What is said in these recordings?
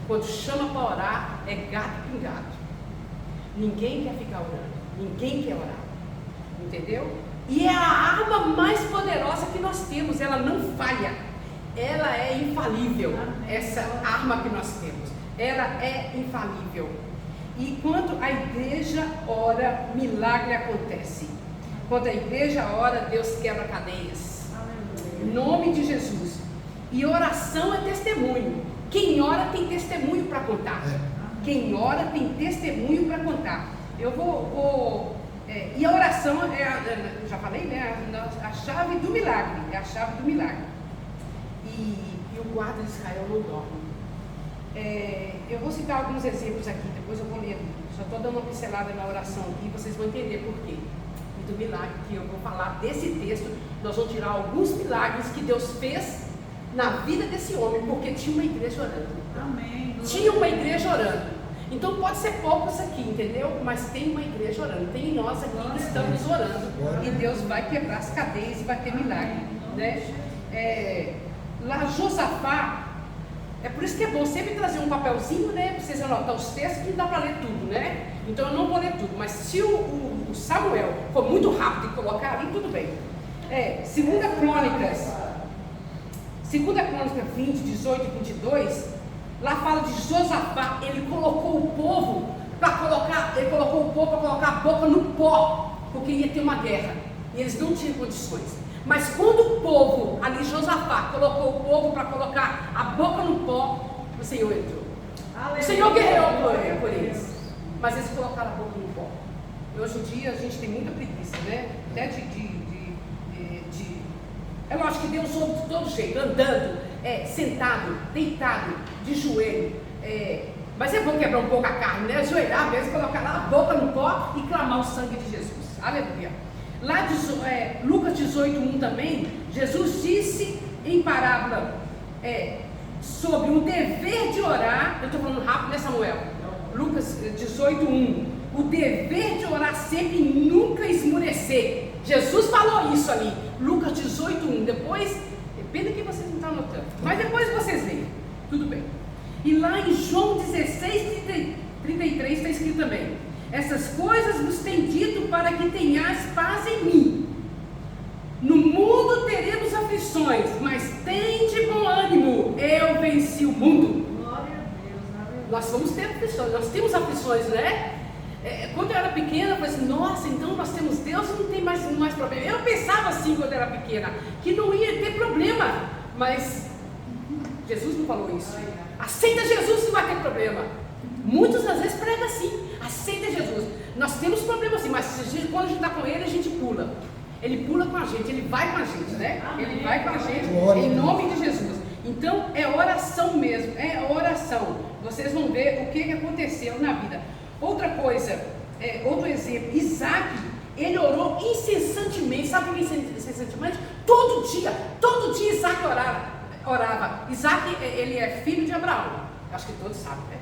Quando chama para orar, é gato pingado. Ninguém quer ficar orando, ninguém quer orar, entendeu? E é a arma mais poderosa que nós temos, ela não falha, ela é infalível, essa arma que nós temos, ela é infalível. E quando a igreja ora, milagre acontece. Quando a igreja ora, Deus quebra cadeias, em nome de Jesus. E oração é testemunho. Quem ora tem testemunho para contar. Quem ora tem testemunho para contar. Eu e a oração eu já falei, né? A chave do milagre. É a chave do milagre. E o guarda de Israel não dorme. Eu vou citar alguns exemplos aqui, depois eu vou ler. Só estou dando uma pincelada na oração aqui, vocês vão entender por quê. E do milagre que eu vou falar desse texto, nós vamos tirar alguns milagres que Deus fez na vida desse homem, porque tinha uma igreja orando. Amém. Tinha uma igreja orando. Então pode ser poucos aqui, entendeu? Mas tem uma igreja orando. Tem nós aqui que estamos orando. E Deus vai quebrar as cadeias e vai ter milagre, né? Lá Josafá, é por isso que é bom sempre trazer um papelzinho, né? Para vocês anotar os textos, que não dá para ler tudo, né? Então eu não vou ler tudo. Mas se o Samuel for muito rápido e colocar ali, tudo bem. 2 Crônicas 20, 18 e 22, lá fala de Josafá. Ele colocou o povo para colocar a boca no pó, porque ia ter uma guerra, e eles não tinham condições. Mas quando o povo, ali Josafá, colocou o povo para colocar a boca no pó, o Senhor entrou. Aleluia. O Senhor guerreou por eles, mas eles colocaram a boca no pó. E hoje em dia a gente tem muita preguiça, né? Até é lógico que Deus ouve de todo jeito, andando, sentado, deitado, de joelho. Mas é bom quebrar um pouco a carne, né? Ajoelhar mesmo, colocar lá a boca no pó e clamar o sangue de Jesus. Aleluia. Lá Lucas 18:1 também, Jesus disse em parábola sobre o dever de orar. Eu estou falando rápido, né, Samuel? Lucas 18:1. O dever de orar sempre e nunca esmurecer. Jesus falou isso ali, Lucas 18:1. Depois, depende que vocês não estão anotando, mas depois vocês leem, tudo bem. E lá em João 16:33 está escrito também: essas coisas vos tenho dito para que tenhais paz em mim. No mundo teremos aflições, mas tende bom ânimo, eu venci o mundo. Glória a Deus. Nós vamos ter aflições, nós temos aflições, né? Quando eu era pequena, eu falei assim, nossa, então nós temos Deus e não tem mais problema. Eu pensava assim quando eu era pequena, que não ia ter problema, mas Jesus não falou isso. Aceita Jesus, não vai ter problema. Muitos às vezes pregam assim, aceita Jesus. Nós temos problemas assim, mas quando a gente está com Ele, a gente pula. Ele pula com a gente, Ele vai com a gente, né? Ele vai com a gente, em nome de Jesus. Então é oração mesmo, é oração. Vocês vão ver o que aconteceu na vida. Outra coisa, outro exemplo, Isaac, ele orou incessantemente. Sabe o que é incessantemente? Todo dia Isaac orava. Isaac, ele é filho de Abraão, acho que todos sabem, né?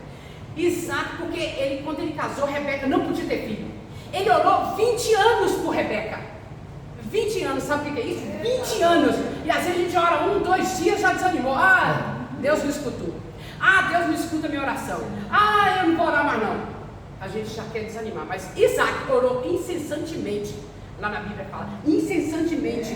Isaac, porque quando ele casou, Rebeca não podia ter filho. Ele orou 20 anos por Rebeca. 20 anos, sabe o que é isso? 20 anos. E às vezes a gente ora 1, 2 dias, já desanimou. Deus não escutou. Deus não escuta a minha oração. Eu não vou orar mais não. A gente já quer desanimar, mas Isaac orou incessantemente, lá na Bíblia fala, incessantemente,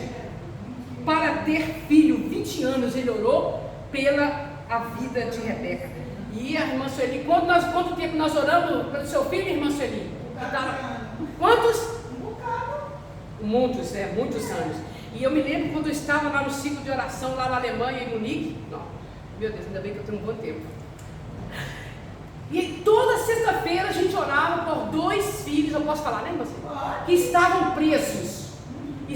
para ter filho. 20 anos ele orou pela a vida de Rebeca. E a irmã Sueli, quanto tempo nós oramos pelo seu filho, irmã Sueli? Quantos? Muitos anos. E eu me lembro quando eu estava lá no ciclo de oração, lá na Alemanha, em Munique. Meu Deus, ainda bem que eu tenho um bom tempo. E toda sexta-feira a gente orava por 2 filhos, eu posso falar, né, irmã? Que estavam presos. E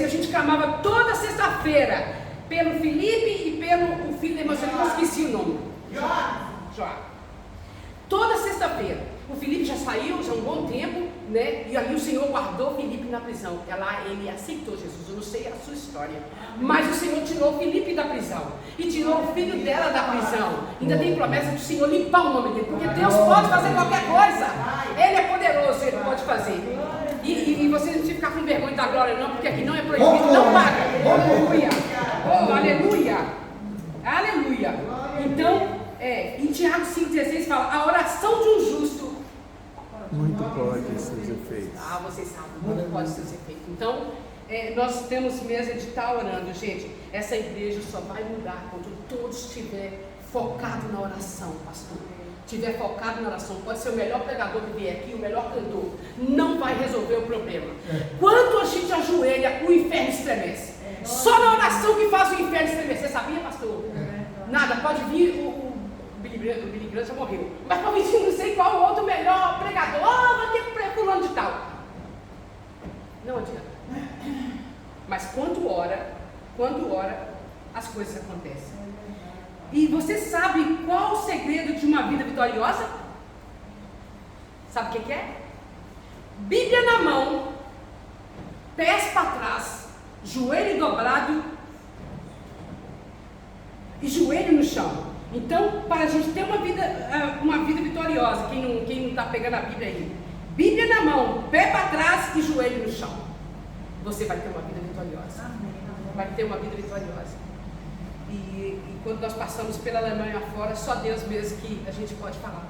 a gente clamava toda sexta-feira pelo Felipe e pelo filho da irmã, eu não esqueci o nome. João. Toda sexta-feira. O Felipe já saiu, já há um bom tempo, né? E ali o Senhor guardou o Felipe na prisão. Lá ele aceitou Jesus. Eu não sei a sua história, mas o Senhor tirou o Felipe da prisão e tirou o filho dela da prisão. Ainda tem promessa do Senhor limpar o nome dele, porque Deus pode fazer qualquer coisa. Ele é poderoso, Ele pode fazer. E vocês não têm que ficar com vergonha da glória não, porque aqui não é proibido, não paga. Aleluia. Aleluia. Aleluia. Então, em Tiago 5,16 fala, a oração de um justo muito pode seus efeitos. Ah, vocês sabem, muito pode seus efeitos. Então, nós temos mesmo de estar orando, gente. Essa igreja só vai mudar quando todos estiverem focados na oração, pastor. Estiver focado na oração, pode ser o melhor pregador que vier aqui, o melhor cantor, não vai resolver o problema. Quando a gente ajoelha, o inferno estremece. Só na oração que faz o inferno estremecer. Você sabia, pastor? Nada, pode vir o Billy Graham já morreu. Mas pode vir não sei qual outro melhor pregador. Vai ter que pregar fulano de tal. Não adianta. Mas quando ora, as coisas acontecem. E você sabe qual o segredo de uma vida vitoriosa? Sabe o que é? Bíblia na mão, pés para trás, joelho dobrado e joelho no chão. Então, para a gente ter uma vida vitoriosa, quem não está pegando a Bíblia aí, Bíblia na mão, pé para trás e joelho no chão, você vai ter uma vida vitoriosa. Vai ter uma vida vitoriosa. E quando nós passamos pela Alemanha fora, só Deus mesmo que a gente pode falar.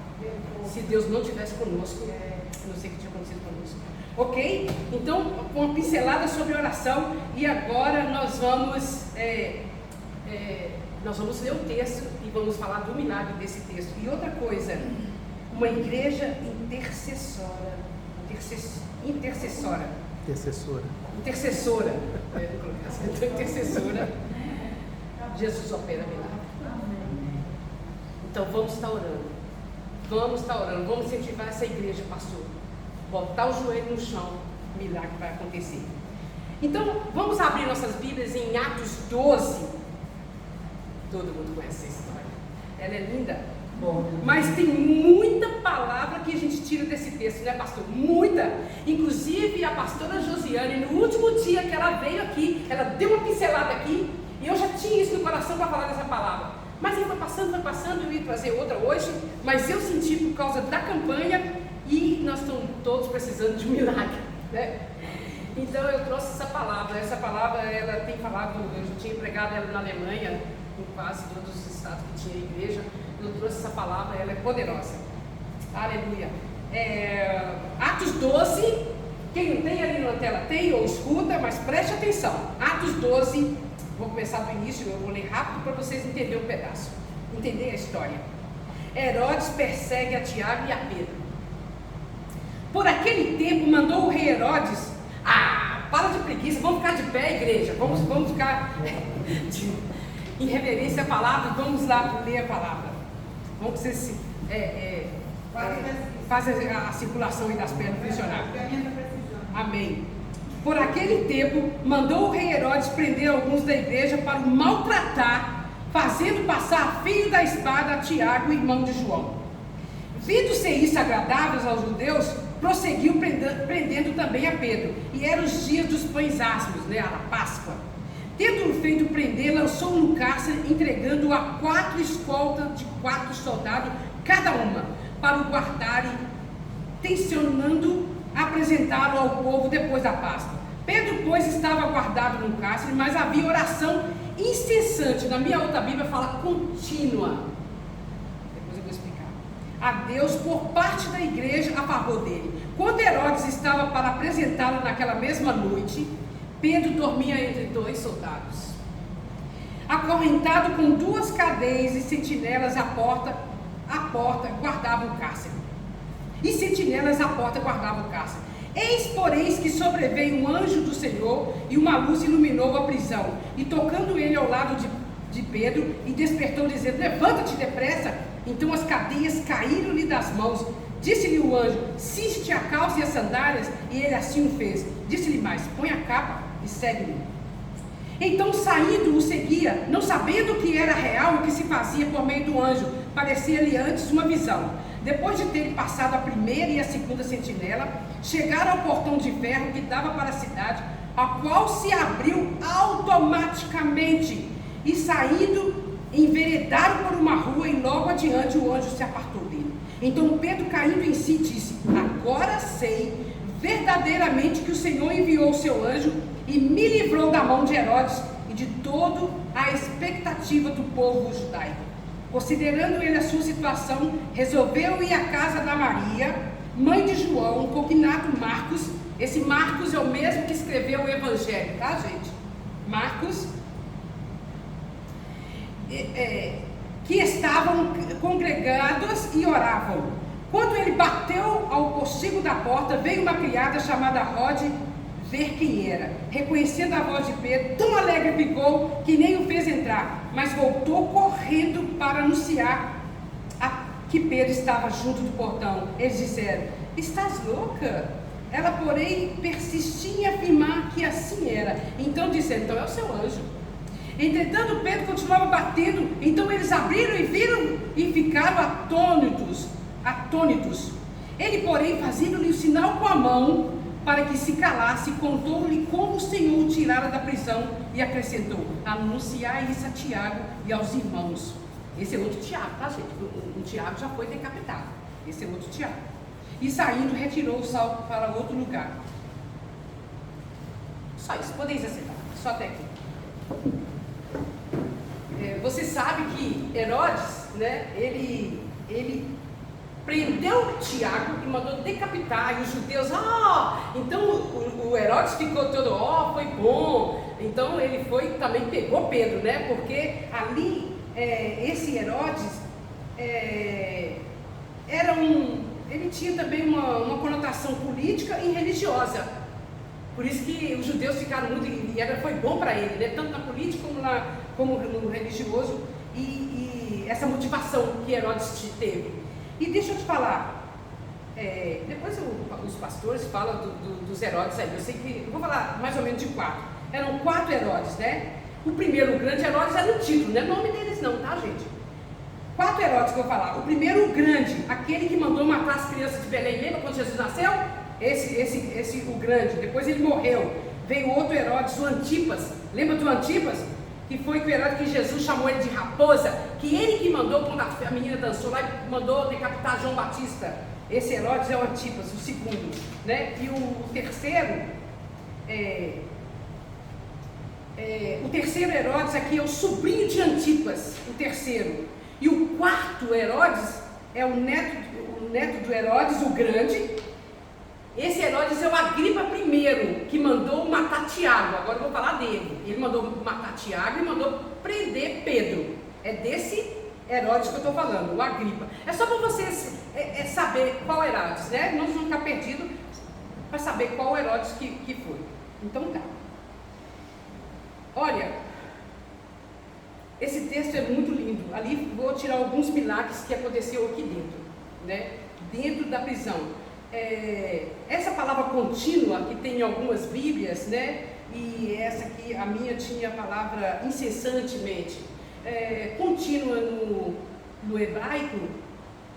Se Deus não estivesse conosco, eu não sei o que tinha acontecido conosco. Ok? Então, uma pincelada sobre oração. E agora nós vamos ler o texto e vamos falar do milagre desse texto. E outra coisa, uma igreja intercessora. Intercessora. Jesus opera milagre. Então vamos estar orando. Vamos incentivar essa igreja, pastor. Botar o joelho no chão, milagre vai acontecer. Então vamos abrir nossas Bíblias em Atos 12. Todo mundo conhece essa história. Ela é linda. Mas tem muita palavra que a gente tira desse texto, né, pastor? Muita. Inclusive a pastora Josiane, no último dia que ela veio aqui, ela deu uma pincelada aqui. E eu já tinha isso no coração para falar dessa palavra. Mas aí foi passando, eu ia trazer outra hoje. Mas eu senti por causa da campanha e nós estamos todos precisando de um milagre, né? Então eu trouxe essa palavra. Essa palavra, ela tem falado, eu já tinha pregado ela na Alemanha, em quase todos os estados que tinha igreja. Eu trouxe essa palavra, ela é poderosa. Aleluia. Atos 12, quem não tem ali na tela tem ou escuta, mas preste atenção. Atos 12, vou começar do início, eu vou ler rápido para vocês entenderem um pedaço, entender a história. Herodes persegue a Tiago e a Pedro. Por aquele tempo mandou o rei Herodes, para de preguiça, vamos ficar de pé, igreja, vamos ficar em reverência à palavra, vamos lá ler a palavra. Vamos que vocês fazem a circulação aí das pernas funcionar. Amém. Por aquele tempo, mandou o rei Herodes prender alguns da igreja para o maltratar, fazendo passar a fio da espada a Tiago, irmão de João. Vendo ser isso agradáveis aos judeus, prosseguiu prendendo também a Pedro. E eram os dias dos pães asmos, né, a Páscoa. Tendo feito prender, lançou-o no cárcere, entregando-o a 4 escoltas de 4 soldados, cada uma, para o guardarem, tensionando apresentá-lo ao povo depois da Páscoa. Pedro, pois, estava guardado no cárcere, mas havia oração incessante. Na minha outra Bíblia fala contínua. Depois eu vou explicar. A Deus por parte da igreja a favor dele. Quando Herodes estava para apresentá-lo naquela mesma noite, Pedro dormia entre 2 soldados, acorrentado com 2 cadeias e sentinelas à porta guardavam o cárcere. Eis, porém, que sobreveio um anjo do Senhor e uma luz iluminou a prisão. E tocando ele ao lado de Pedro, e despertou, dizendo: levanta-te depressa. Então as cadeias caíram-lhe das mãos. Disse-lhe o anjo: ciste a calça e as sandálias. E ele assim o fez. Disse-lhe mais: põe a capa e segue-me. Então, saindo, o seguia, não sabendo que era real o que se fazia por meio do anjo. Parecia-lhe antes uma visão. Depois de terem passado a primeira e a segunda sentinela, chegaram ao portão de ferro que dava para a cidade, a qual se abriu automaticamente. E saindo, enveredaram por uma rua, e logo adiante o anjo se apartou dele. Então Pedro, caindo em si, disse: agora sei verdadeiramente que o Senhor enviou o seu anjo e me livrou da mão de Herodes e de toda a expectativa do povo judaico. Considerando ele a sua situação, resolveu ir à casa da Maria, mãe de João, cognado Marcos. Esse Marcos é o mesmo que escreveu o Evangelho, tá, gente? Marcos, que estavam congregados e oravam. Quando ele bateu ao postigo da porta, veio uma criada chamada Rode ver quem era. Reconhecendo a voz de Pedro, tão alegre ficou que nem o fez entrar, mas voltou correndo para anunciar que Pedro estava junto do portão. Eles disseram: estás louca? Ela, porém, persistia em afirmar que assim era. Então disseram: então é o seu anjo. Entretanto, Pedro continuava batendo. Então eles abriram e viram e ficaram atônitos. Ele, porém, fazendo-lhe o sinal com a mão para que se calasse, contou-lhe como o Senhor o tirara da prisão e acrescentou: anunciai isso a Tiago e aos irmãos. Esse é outro Tiago, tá, gente? O Tiago já foi decapitado. Esse é outro Tiago. E saindo, retirou o salto para outro lugar. Só isso, podeis aceitar. Só até aqui. Você sabe que Herodes, né, ele prendeu Tiago e mandou decapitar, e os judeus, então o Herodes ficou todo, foi bom, então ele foi, também pegou Pedro, né, porque ali, esse Herodes, ele tinha também uma conotação política e religiosa, por isso que os judeus ficaram muito, e foi bom para ele, né, tanto na política como no religioso, e essa motivação que Herodes teve. E deixa eu te falar, depois os pastores falam dos Herodes aí, eu vou falar mais ou menos de 4. Eram 4 Herodes, né? O primeiro, o grande Herodes, era o título, não é nome deles não, tá, gente? 4 Herodes que eu vou falar. O primeiro, o grande, aquele que mandou matar as crianças de Belém. Lembra quando Jesus nasceu? Esse o grande. Depois ele morreu. Veio outro Herodes, o Antipas. Lembra do Antipas? Que foi o Herodes que Jesus chamou ele de raposa, que ele que mandou, quando a menina dançou lá, e mandou decapitar João Batista. Esse Herodes é o Antipas, o segundo, né? E o terceiro, o terceiro Herodes aqui é o sobrinho de Antipas, o terceiro. E o quarto Herodes é o neto do Herodes, o grande. Esse Herodes é o Agripa I, que mandou matar Tiago. Agora eu vou falar dele. Ele mandou matar Tiago e mandou prender Pedro. É desse Herodes que eu estou falando, o Agripa. É só para vocês saber qual Herodes, né? Nós vamos ficar perdidos para saber qual Herodes que foi. Então tá. Olha, esse texto é muito lindo. Ali vou tirar alguns milagres que aconteceu aqui dentro, né? Dentro da prisão. Essa palavra contínua que tem em algumas bíblias, né? E essa aqui, a minha, tinha a palavra incessantemente. Contínua no hebraico,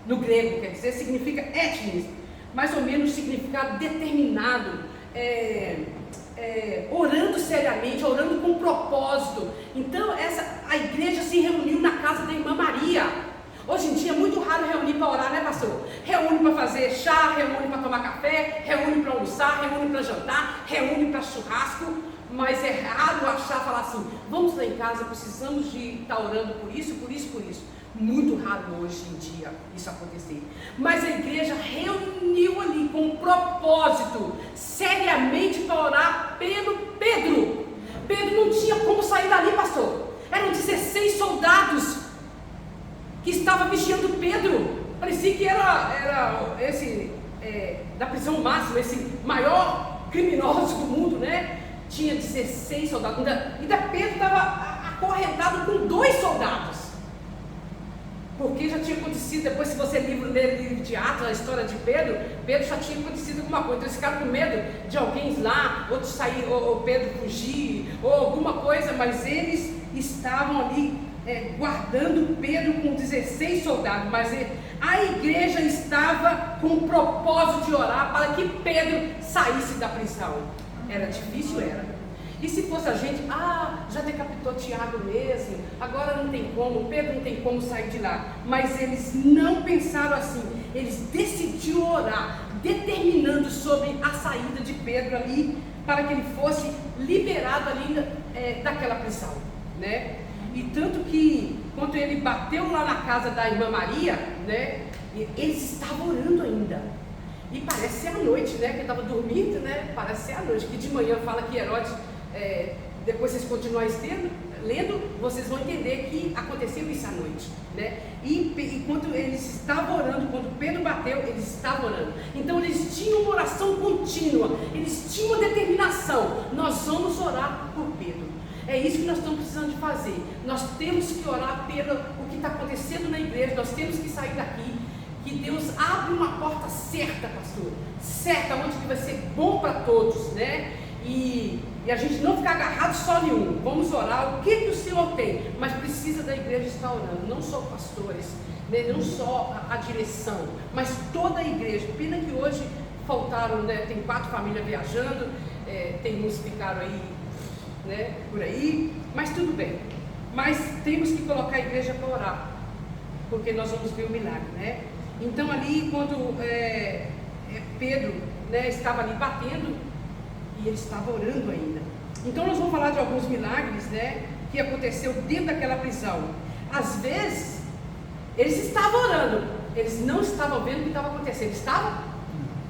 no grego, quer dizer, significa etnis, mais ou menos significado determinado, orando seriamente, orando com propósito. Então a igreja se reuniu na casa da irmã Maria. Hoje em dia é muito raro reunir para orar, né, pastor? Reúne para fazer chá, reúne para tomar café, reúne para almoçar, reúne para jantar, reúne para churrasco, mas é raro falar assim: vamos lá em casa, precisamos de estar orando por isso, por isso, por isso. Muito raro hoje em dia isso acontecer. Mas a igreja reuniu ali com um propósito, seriamente, para orar pelo Pedro. Pedro não tinha como sair dali, pastor. Eram 16 soldados que estava vigiando Pedro. Parecia que era esse da prisão máxima, esse maior criminoso do mundo, né? Tinha 16 soldados. Ainda Pedro estava acorrentado com 2 soldados. Porque já tinha acontecido, depois se você ler o livro de Atos, a história de Pedro já tinha acontecido alguma coisa. Então eles ficaram com medo de alguém lá, outros sair, ou Pedro fugir, ou alguma coisa, mas eles estavam ali guardando Pedro com 16 soldados, mas a igreja estava com o propósito de orar para que Pedro saísse da prisão. Era difícil, era. E se fosse a gente, já decapitou Tiago mesmo, agora não tem como, Pedro não tem como sair de lá. Mas eles não pensaram assim, eles decidiram orar, determinando sobre a saída de Pedro ali, para que ele fosse liberado ali daquela prisão, né? E tanto que quando ele bateu lá na casa da irmã Maria, né? Eles estavam orando ainda. E parece ser à noite, né? Que estava dormindo, né? Parece ser à noite. Que de manhã fala que Herodes, depois vocês continuarem lendo, vocês vão entender que aconteceu isso à noite, né? E quando eles estavam orando, quando Pedro bateu, eles estavam orando. Então eles tinham uma oração contínua, eles tinham uma determinação. Nós vamos orar por Pedro. É isso que nós estamos precisando de fazer. Nós temos que orar pelo o que está acontecendo na igreja. Nós temos que sair daqui. Que Deus abre uma porta certa, pastor. Certa, onde que vai ser bom para todos, né? E a gente não ficar agarrado só em um. Vamos orar o que o Senhor tem. Mas precisa da igreja estar orando. Não só pastores, né? Não só a direção, mas toda a igreja. Pena que hoje faltaram, né? Tem 4 famílias viajando. Tem uns que ficaram aí, né, por aí, mas tudo bem. Mas temos que colocar a igreja para orar, porque nós vamos ver o milagre, né? Então ali quando Pedro, né, estava ali batendo, e ele estava orando ainda. Então nós vamos falar de alguns milagres, né, que aconteceu dentro daquela prisão. Às vezes eles estavam orando, eles não estavam vendo o que estava acontecendo. Estavam?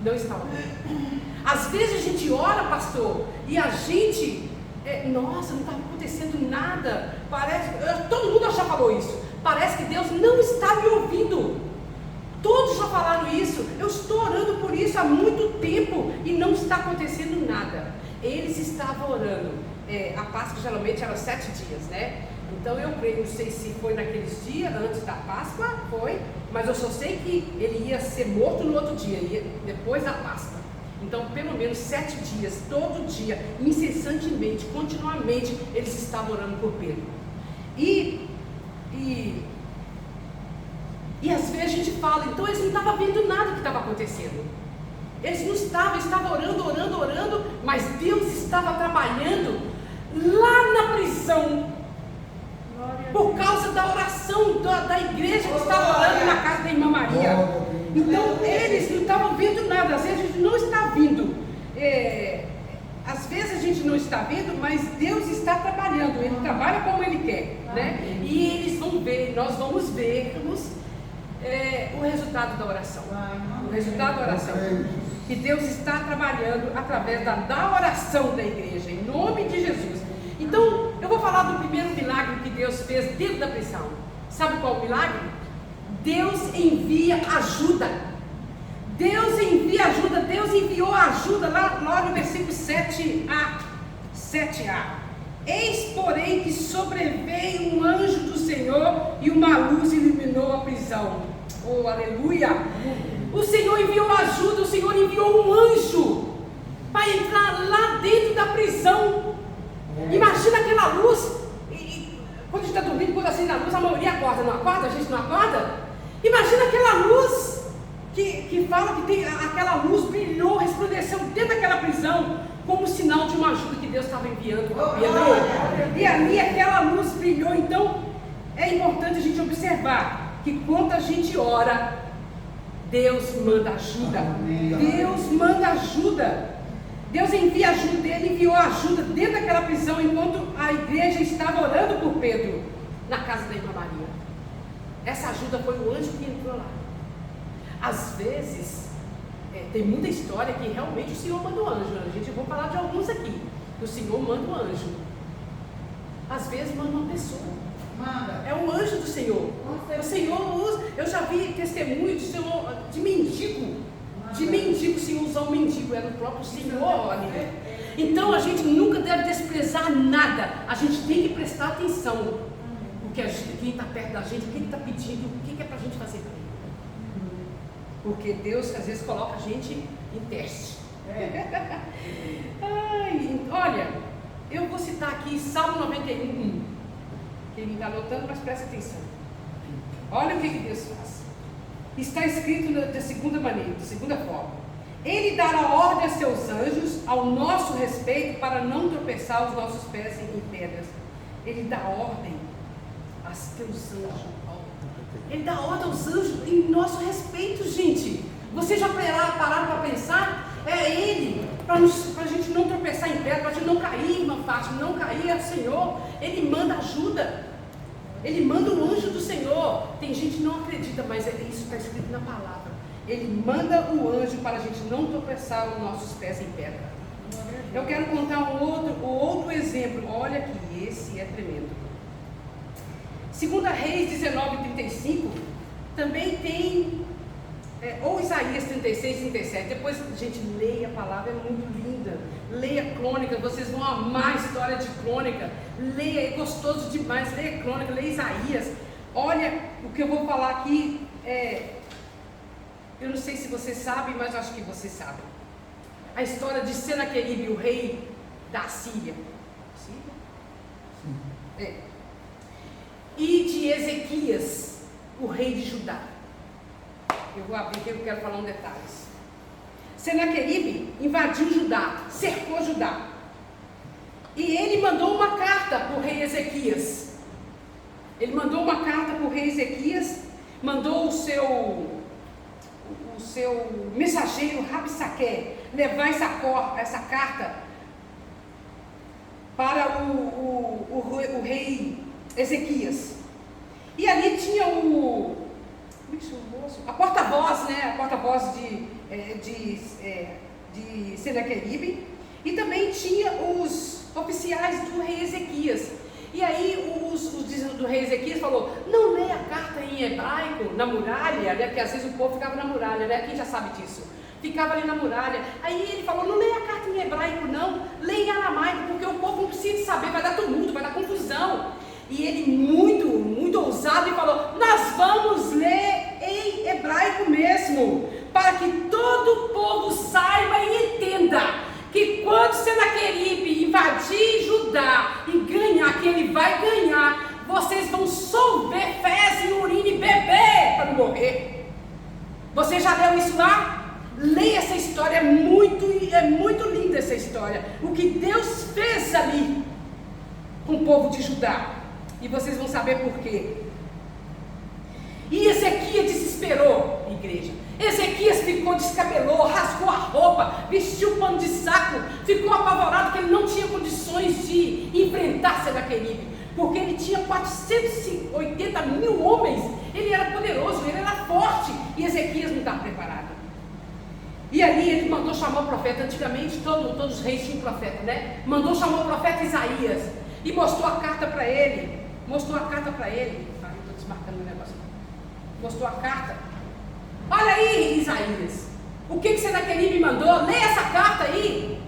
Não estavam vendo. Às vezes a gente ora, pastor, e a gente nossa, não estava acontecendo nada. Parece, todo mundo já falou isso. Parece que Deus não está me ouvindo. Todos já falaram isso. Eu estou orando por isso há muito tempo e não está acontecendo nada. Eles estavam orando. A Páscoa geralmente era 7 dias, né? Então eu creio, não sei se foi naqueles dias antes da Páscoa, foi, mas eu só sei que ele ia ser morto no outro dia, depois da Páscoa. Então, pelo menos 7 dias, todo dia, incessantemente, continuamente, eles estavam orando por Pedro. E às vezes a gente fala, então eles não estavam vendo nada que estava acontecendo. Eles não estavam orando, mas Deus estava trabalhando lá na prisão, por causa da oração da igreja que estava orando na casa da irmã Maria. Então eles não estavam vendo nada. Às vezes a gente não está vendo, às vezes a gente não está vendo, mas Deus está trabalhando. Ele trabalha como Ele quer, né? E eles vão ver, nós vamos vermos o resultado da oração. O resultado da oração, que Deus está trabalhando através da oração da igreja, em nome de Jesus. Então eu vou falar do primeiro milagre que Deus fez dentro da prisão. Sabe qual o milagre? Deus envia ajuda. Deus envia ajuda. Deus enviou ajuda lá no versículo 7a. Eis, porém, que sobreveio um anjo do Senhor e uma luz iluminou a prisão. Oh, aleluia! O Senhor enviou ajuda. O Senhor enviou um anjo para entrar lá dentro da prisão. Imagina aquela luz. Quando a gente está dormindo, quando acende a luz, a maioria acorda. Não acorda? A gente não acorda? Imagina aquela luz que fala que tem aquela luz brilhou, resplandeceu dentro daquela prisão, como sinal de uma ajuda que Deus estava enviando para Pedro. E ali aquela luz brilhou. Então é importante a gente observar que quando a gente ora, Deus manda ajuda. Deus manda ajuda. Deus envia ajuda. Ele enviou ajuda dentro daquela prisão enquanto a igreja estava orando por Pedro na casa da irmã Maria. Essa ajuda foi o anjo que entrou lá. Às vezes, tem muita história que realmente o Senhor manda um anjo. A gente vai falar de alguns aqui. O Senhor manda um anjo. Às vezes manda uma pessoa. É o anjo do Senhor. O Senhor usa. Eu já vi testemunho de mendigo. De mendigo, o Senhor usou um mendigo. Era o próprio Senhor ali. Então a gente nunca deve desprezar nada. A gente tem que prestar atenção. Quem está perto da gente, o que ele está pedindo, o que é para a gente fazer para ele. Porque Deus às vezes coloca a gente em teste. Olha, eu vou citar aqui Salmo 91. Quem está anotando, mas presta atenção. Olha o que Deus faz. Está escrito da segunda maneira, da segunda forma. Ele dará ordem a seus anjos ao nosso respeito para não tropeçar os nossos pés em pedras. Ele dá ordem aos teus anjos. Ele dá ordem aos anjos em nosso respeito, gente. Vocês já pararam para pensar? É Ele, para a gente não tropeçar em pedra, para a gente não cair, irmã Fátima, não cair, é o Senhor. Ele manda ajuda. Ele manda o anjo do Senhor. Tem gente que não acredita, mas isso está escrito na palavra. Ele manda o anjo para a gente não tropeçar os nossos pés em pedra. Eu quero contar um outro exemplo. Olha aqui, esse é tremendo. 2 Reis 19:35 também tem, ou Isaías 36, 37. Depois, gente, leia a palavra, é muito linda. Leia Crônica, vocês vão amar a história de Crônica. Leia, é gostoso demais. Leia Crônica, leia Isaías. Olha, o que eu vou falar aqui, eu não sei se vocês sabem, mas eu acho que vocês sabem. A história de Senaqueribe, o rei da Síria. E de Ezequias, o rei de Judá. Eu vou abrir aqui, eu quero falar detalhes. Senaqueribe invadiu Judá, cercou Judá. E ele mandou uma carta para o rei Ezequias. Ele mandou uma carta para o rei Ezequias, mandou o seu mensageiro Rabsaque levar essa carta para o rei Ezequias. E ali tinha a porta-voz, né? A porta-voz de Senaqueribe, e também tinha os oficiais do rei Ezequias. E aí do rei Ezequias falou: não leia a carta em hebraico na muralha, né? Porque às vezes o povo ficava na muralha, né? Quem já sabe disso? Ficava ali na muralha. Aí ele falou: não leia a carta em hebraico não, leia em aramaico, porque o povo não precisa saber, vai dar tumulto, vai dar confusão. E ele muito, muito ousado, e falou: nós vamos ler em hebraico mesmo, para que todo o povo saiba e entenda que quando Senaqueribe invadir Judá e ganhar, que ele vai ganhar, vocês vão solver fezes, urina e beber para não morrer. Você já leu isso lá? Leia essa história, é muito linda essa história. O que Deus fez ali com o povo de Judá. E vocês vão saber por quê. E Ezequias desesperou, igreja. Ezequias ficou, descabelou, rasgou a roupa, vestiu pano de saco, ficou apavorado que ele não tinha condições de enfrentar Senaqueribe, porque ele tinha 480 mil homens, ele era poderoso, ele era forte, e Ezequias não estava preparado. E ali ele mandou chamar o profeta. Antigamente todos os reis tinham profeta, né? Mandou chamar o profeta Isaías e mostrou a carta para ele. Mostrou a carta para ele. Estou desmarcando o negócio. Mostrou a carta. Olha aí, Isaías, o que Senaqueribe mandou? Lê essa carta aí.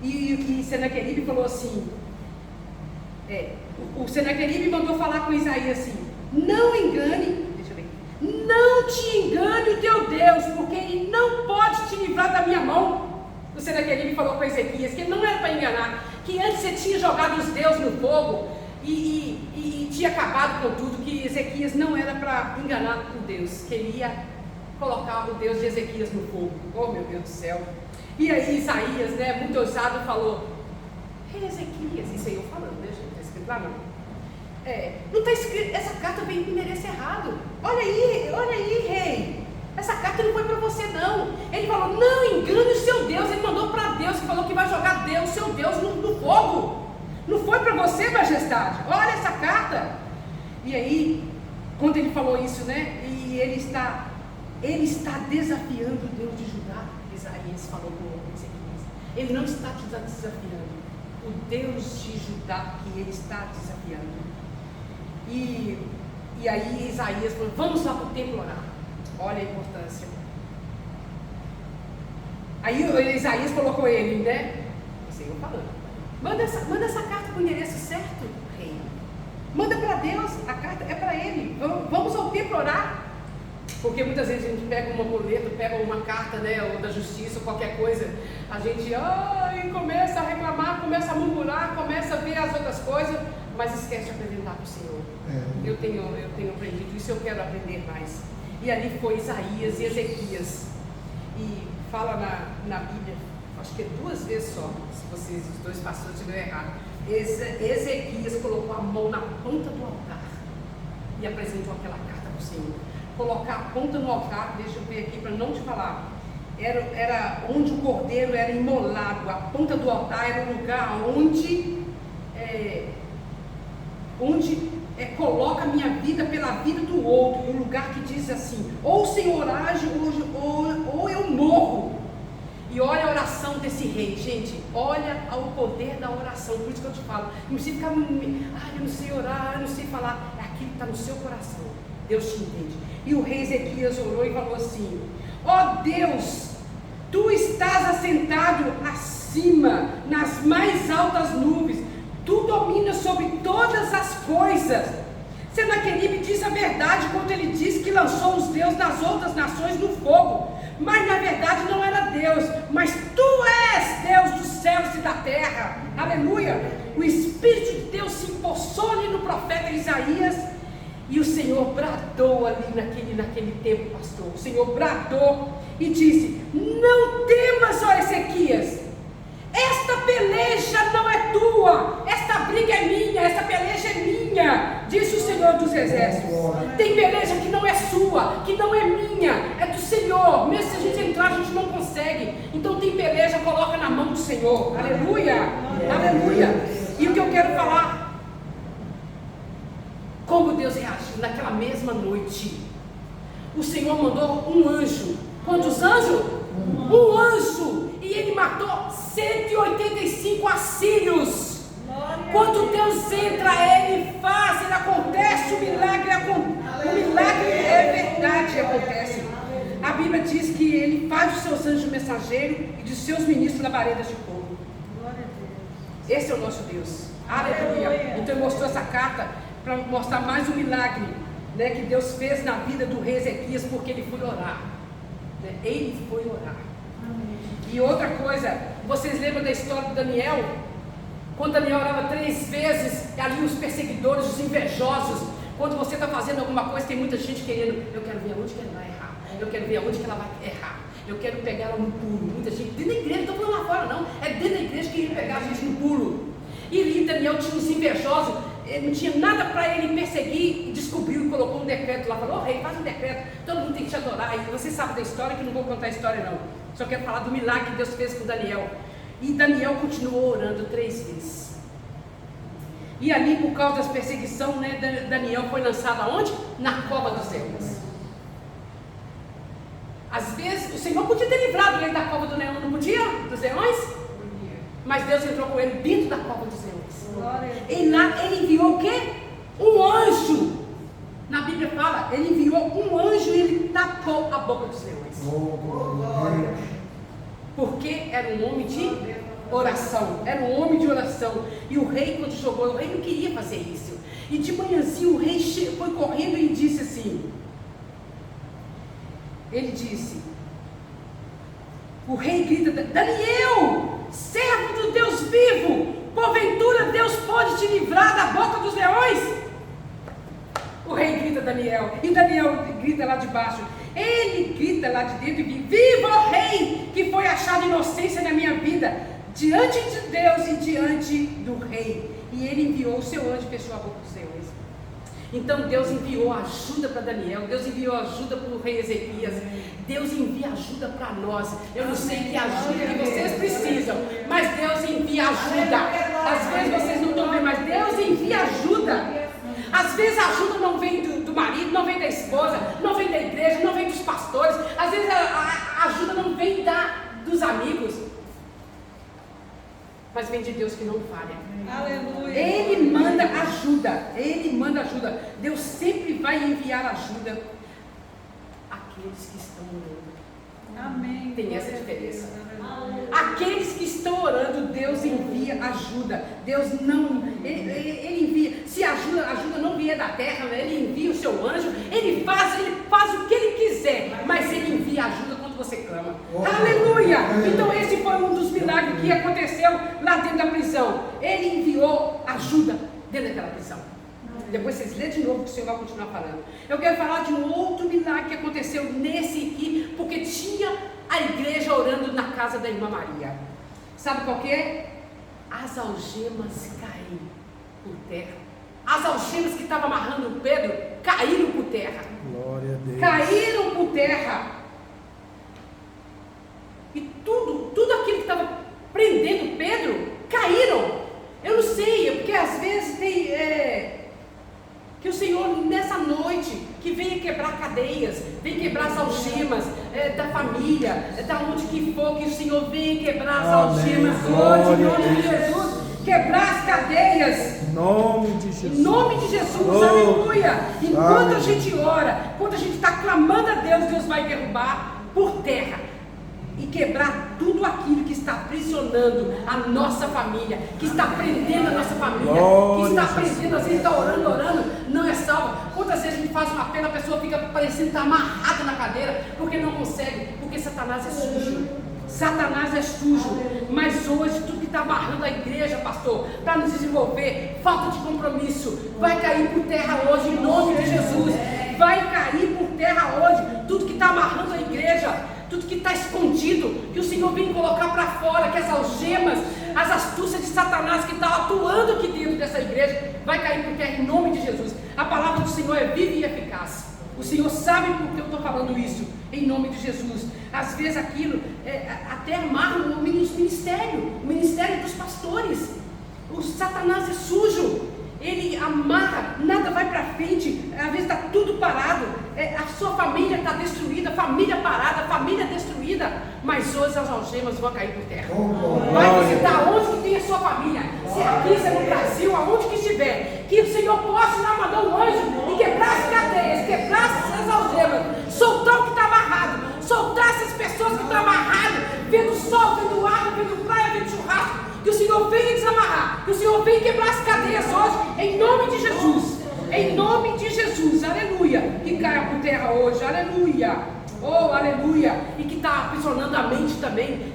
E Senaqueribe falou assim, o Senaqueribe mandou falar com Isaías assim: não engane, deixa eu ver, não te engane o teu Deus, porque ele não pode te livrar da minha mão. O Senaqueribe falou com Ezequias que não era para enganar, que antes você tinha jogado os deuses no fogo e tinha acabado com tudo, que Ezequias não era para enganar o Deus, que ele ia colocar o Deus de Ezequias no fogo. Oh, meu Deus do céu. E aí Isaías, né, muito ousado, falou: rei Ezequias, isso aí eu falando, né, gente? Está escrito lá não? Não está escrito, essa carta veio com endereço errado. Olha aí, rei, essa carta não foi para você não. Ele falou: não engane o seu Deus. Ele mandou para Deus, que falou que vai jogar Deus, seu Deus, no fogo. Não foi para você, majestade. Olha essa carta. E aí, quando ele falou isso, né, e ele está desafiando o Deus de Judá. Isaías falou com Ezequias: ele não está te desafiando, o Deus de Judá que ele está desafiando. E aí Isaías falou: vamos lá para o templo orar. Olha a importância. Aí Isaías falou com ele, né? O Senhor falando: manda essa carta com o endereço certo, rei. Manda para Deus, a carta é para ele. Vamos ao templo orar. Porque muitas vezes a gente pega uma boleta, pega uma carta, né, ou da justiça, ou qualquer coisa, a gente começa a reclamar, começa a murmurar, começa a ver as outras coisas, mas esquece de apresentar para o Senhor. Eu tenho aprendido isso, eu quero aprender mais. E ali foi Isaías e Ezequias. E fala na Bíblia, acho que é 2 vezes só, se vocês, os 2 pastores, estiverem errado. Ezequias colocou a mão na ponta do altar e apresentou aquela carta para o Senhor. Colocar a ponta no altar, deixa eu ver aqui para não te falar, era onde o cordeiro era imolado. A ponta do altar era o lugar onde coloca a minha vida pela vida do outro, um lugar que diz assim, ou o Senhor age, ou eu morro. E olha a oração desse rei, gente, olha ao poder da oração, por isso que eu te falo, não precisa ficar, eu não sei orar, eu não sei falar, é aquilo que está no seu coração, Deus te entende. E o rei Ezequias orou e falou assim, ó Deus, tu estás assentado acima, nas mais altas nuvens, tu dominas sobre todas as coisas. Senaqueribe diz a verdade quando ele diz que lançou os deuses das outras nações no fogo, mas na verdade não era Deus, mas tu és Deus dos céus e da terra, aleluia. O Espírito de Deus se empossou ali no profeta Isaías, e o Senhor bradou ali naquele tempo, pastor, o Senhor bradou e disse, não temas, ó Ezequias, esta peleja não é tua, esta briga é minha, esta peleja é minha, disse o Senhor dos Exércitos. Tem peleja que não é sua, que não é minha, é do Senhor. Mesmo se a gente entrar, a gente não consegue. Então tem peleja, coloca na mão do Senhor. Aleluia, aleluia. E o que eu quero falar, como Deus reagiu naquela mesma noite. O Senhor mandou um anjo. Quantos anjos? Um anjo. E ele matou 185 assírios. Quando Deus entra, ele faz, ele acontece, o milagre é verdade, acontece. A Bíblia diz que ele faz os seus anjos mensageiros e de seus ministros labaredas de fogo. Esse é o nosso Deus. Aleluia. Então ele mostrou essa carta para mostrar mais um milagre, né, que Deus fez na vida do rei Ezequias, porque ele foi orar, né? Ele foi orar. E outra coisa, vocês lembram da história de Daniel? Quando Daniel orava 3 vezes, ali os perseguidores, os invejosos, quando você está fazendo alguma coisa, tem muita gente querendo, eu quero ver aonde que ela vai errar, eu quero ver aonde que ela vai errar, eu quero pegar ela no pulo. Muita gente, dentro da igreja, não estou falando lá fora não, é dentro da igreja que ia pegar a gente no pulo. E ali Daniel tinha uns invejosos, ele não tinha nada para ele perseguir, e descobriu e colocou um decreto lá, falou, rei, faz um decreto, todo mundo tem que te adorar. E você sabe da história, que não vou contar a história não, só quero falar do milagre que Deus fez com Daniel. E Daniel continuou orando 3 vezes. E ali, por causa das perseguições, né, Daniel foi lançado aonde? Na cova dos leões. Às vezes, o Senhor podia ter livrado ele da cova do leão, não podia? Dos leões? Mas Deus entrou com ele dentro da cova dos leões. Ele enviou o quê? Um anjo. Na Bíblia fala, ele enviou um anjo e ele tapou a boca dos leões. Porque era um homem de oração, era um homem de oração. E o rei, quando jogou, o rei não queria fazer isso. E de manhãzinho o rei foi correndo e disse assim, ele disse, o rei grita, Daniel, servo do Deus vivo, porventura Deus pode te livrar da boca dos leões? O rei grita Daniel, e Daniel grita lá de baixo, ele grita lá de dentro e diz, viva o rei, que foi achado inocência na minha vida, diante de Deus e diante do rei. E ele enviou o seu anjo e fechou a boca dos leões. Então Deus enviou ajuda para Daniel, Deus enviou ajuda para o rei Ezequias, Deus envia ajuda para nós. Eu não sei que ajuda que vocês precisam, mas Deus envia ajuda. Às vezes vocês não estão vendo, mas Deus envia ajuda. Às vezes a ajuda não vem do marido, não vem da esposa, não vem da igreja, não vem dos pastores. Às vezes a ajuda não vem dos amigos, mas vem de Deus que não falha. Aleluia. Ele manda ajuda, Ele manda ajuda. Deus sempre vai enviar ajuda àqueles que estão orando. Amém. Tem essa diferença. Aqueles que estão orando, Deus envia ajuda. Deus não, Ele envia. Se a ajuda não vier da terra, Ele envia o seu anjo. Ele faz o que Ele quiser, mas Ele envia ajuda quando você clama. Aleluia! Então esse foi um dos milagres que aconteceu lá dentro da prisão. Ele enviou ajuda dentro daquela prisão. Depois vocês lêem de novo que o Senhor vai continuar falando. Eu quero falar de um outro milagre que aconteceu nesse aqui, porque tinha a igreja orando na casa da irmã Maria. Sabe qual que é? As algemas caíram por terra. As algemas que estavam amarrando Pedro caíram por terra. Glória a Deus. Caíram por terra. E tudo aquilo que estava prendendo Pedro caíram. Eu não sei, porque às vezes vem quebrar as algemas da família, da onde que for, que o Senhor vem quebrar as algemas hoje, em nome de Jesus, quebrar as cadeias. Em nome de Jesus. Em nome de Jesus, aleluia. Enquanto a gente ora, quando a gente está clamando a Deus, Deus vai derrubar por terra e quebrar tudo aquilo que está aprisionando a nossa família, que está prendendo a nossa família, que está prendendo, às vezes está orando, não é salva. Quantas vezes a gente faz um apelo, a pessoa fica parecendo estar amarrada na cadeira, porque não consegue, porque Satanás é sujo. Satanás é sujo, mas hoje tudo que está amarrando a igreja, pastor, para nos desenvolver, falta de compromisso, vai cair por terra hoje, em nome de Jesus. Vai cair por terra hoje, tudo que está amarrando a igreja, tudo que está escondido, que o Senhor vem colocar para fora, que as algemas, as astúcias de Satanás que está atuando aqui dentro dessa igreja, vai cair por terra em nome de Jesus. A palavra do Senhor é viva e eficaz. O Senhor sabe por que eu estou falando isso, em nome de Jesus. Às vezes aquilo até amarra o ministério dos pastores. O Satanás é sujo. Ele amarra, nada vai para frente, às vezes está tudo parado, a sua família está destruída, família parada, família destruída, mas hoje as algemas vão cair por terra. Vai visitar onde que tem a sua família, se é aqui, se é no Brasil, aonde que estiver, que o Senhor possa lá mandar um anjo e quebrar as cadeias, quebrar as algemas, soltar o que está amarrado, soltar essas pessoas que estão amarradas, vendo sol, vendo água, vendo praia, vendo churrasco. Que o Senhor venha desamarrar, que o Senhor venha quebrar as cadeias hoje, em nome de Jesus, em nome de Jesus, aleluia, que caia por terra hoje, aleluia, oh, aleluia, e que está aprisionando a mente também,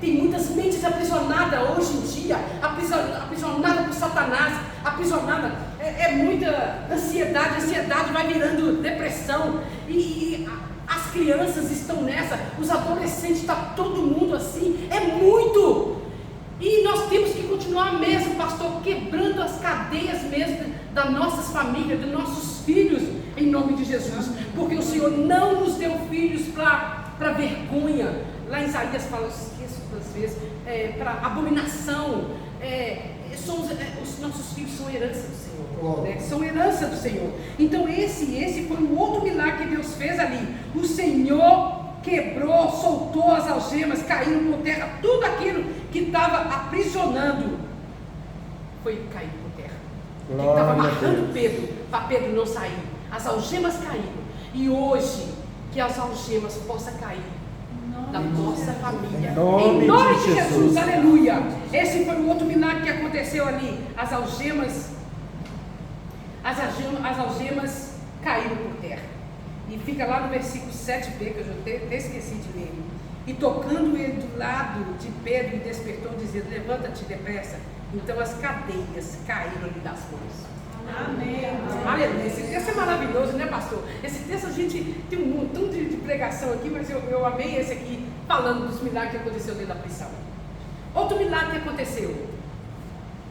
tem muitas mentes aprisionadas hoje em dia, aprisionada por Satanás, aprisionada, muita ansiedade, a ansiedade vai virando depressão, e as crianças estão nessa, os adolescentes, está todo mundo assim, é muito. E nós temos que continuar mesmo, pastor, quebrando as cadeias mesmo das nossas famílias, dos nossos filhos, em nome de Jesus. Porque o Senhor não nos deu filhos para vergonha. Lá em Isaías fala, eu esqueço às vezes, para abominação. Os nossos filhos são herança do Senhor, né? São herança do Senhor. Então esse foi um outro milagre que Deus fez ali. O Senhor quebrou, soltou as algemas, caíram por terra, tudo aquilo que estava aprisionando foi cair por terra. Ele estava amarrando Pedro, para Pedro não sair. As algemas caíram. E hoje, que as algemas possam cair da nossa família. Em nome de Jesus, aleluia. Esse foi um outro milagre que aconteceu ali. As algemas caíram por terra. E fica lá no versículo 7b, que eu já até esqueci de ler. E tocando ele do lado de Pedro, ele despertou, dizendo: levanta-te depressa. Então as cadeias caíram-lhe das mãos. Amém. Aleluia. Esse texto é maravilhoso, né, pastor? Esse texto a gente tem um montão de pregação aqui, mas eu amei esse aqui, falando dos milagres que aconteceu dentro da prisão. Outro milagre que aconteceu.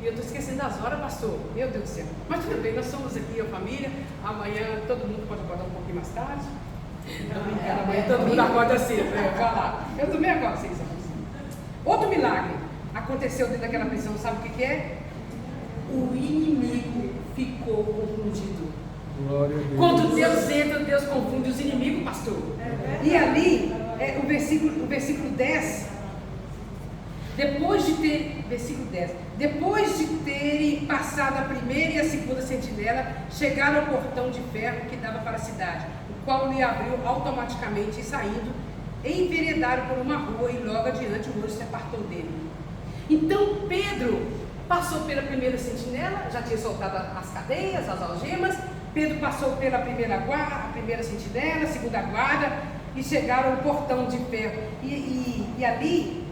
E eu estou esquecendo das horas, pastor. Meu Deus do céu. Mas tudo bem, nós somos aqui a família. Amanhã todo mundo pode acordar um pouquinho mais tarde. Amanhã todo mundo acorda cedo. Eu também acordo 6 horas. Outro milagre aconteceu dentro daquela prisão. Sabe o que é? O inimigo ficou confundido. Glória a Deus. Quando Deus entra, Deus confunde os inimigos, pastor. E ali, o versículo 10. Depois de terem passado a primeira e a segunda sentinela, chegaram ao portão de ferro que dava para a cidade, o qual lhe abriu automaticamente e saindo, enveredaram por uma rua e logo adiante o anjo se apartou dele. Então Pedro passou pela primeira sentinela, já tinha soltado as cadeias, as algemas. Pedro passou pela primeira guarda, a primeira sentinela, a segunda guarda, e chegaram ao portão de ferro. E ali